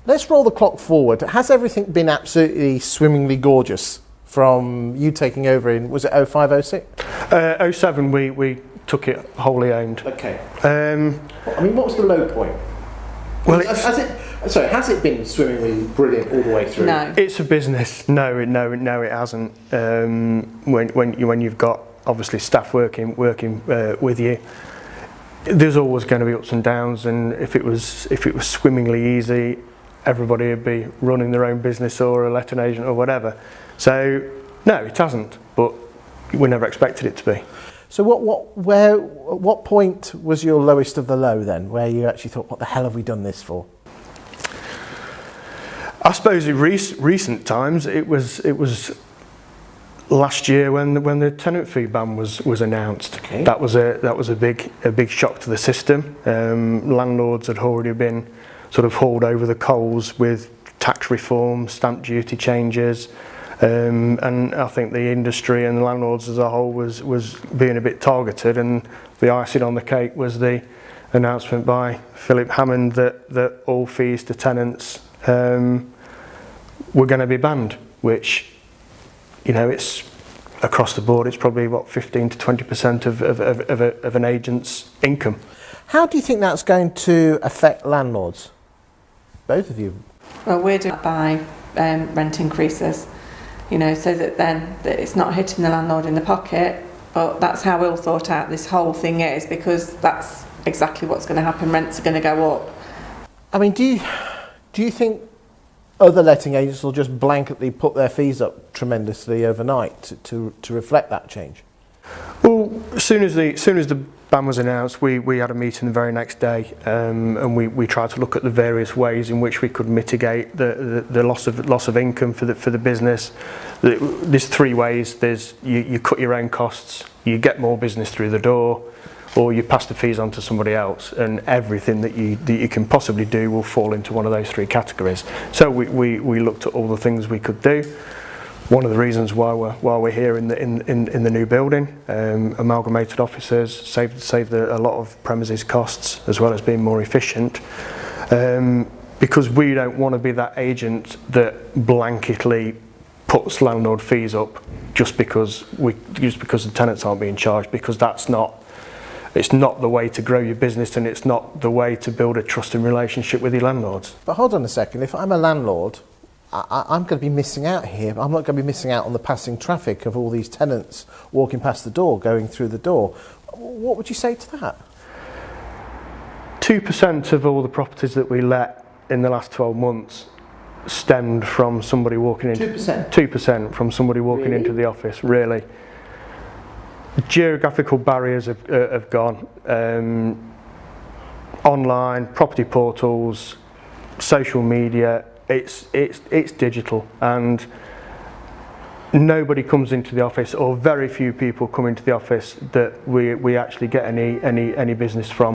Let's roll the clock forward. Has everything been absolutely swimmingly gorgeous from you taking over in, was it 05, 06? 07 we took it wholly owned. Okay. I mean, what was the low point? Well, has it been swimmingly brilliant all the way through? No. It's a business. No, it hasn't. When you've got obviously staff working with you, there's always going to be ups and downs. And if it was swimmingly easy, everybody would be running their own business or a letting agent or whatever. So no, it hasn't. But we never expected it to be. So what point was your lowest of the low then, where you actually thought, what the hell have we done this for? I suppose in recent times it was last year when the tenant fee ban was announced. Okay. That was a big shock to the system. Landlords had already been sort of hauled over the coals with tax reform, stamp duty changes. And I think the industry and the landlords as a whole was being a bit targeted, and the icing on the cake was the announcement by Philip Hammond that all fees to tenants were going to be banned, which, you know, it's across the board. It's probably what 15 to 20% of an agent's income. How do you think that's going to affect landlords? Both of you. Well, we're doing that by rent increases. You know, so that then it's not hitting the landlord in the pocket, but that's how we'll sort out this whole thing is, because that's exactly what's going to happen. Rents are going to go up. I mean, do you think other letting agents will just blanketly put their fees up tremendously overnight to reflect that change? Well, as soon as the ban was announced, we had a meeting the very next day, and we tried to look at the various ways in which we could mitigate the loss of income for the business. There's three ways. There's you cut your own costs, you get more business through the door, or you pass the fees on to somebody else, and everything that you can possibly do will fall into one of those three categories. So we looked at all the things we could do. One of the reasons why we're here in the new building, amalgamated offices, saved a lot of premises costs as well as being more efficient, because we don't want to be that agent that blanketly puts landlord fees up just because the tenants aren't being charged, because it's not the way to grow your business, and it's not the way to build a trusting relationship with your landlords. But hold on a second, if I'm a landlord, I'm going to be missing out here. I'm not going to be missing out on the passing traffic of all these tenants walking past the door, going through the door. What would you say to that? 2% of all the properties that we let in the last 12 months stemmed from somebody walking into 2% from somebody walking into the office. Really, geographical barriers have gone. Online property portals, social media. It's digital, and nobody comes into the office, or very few people come into the office that we actually get any business from.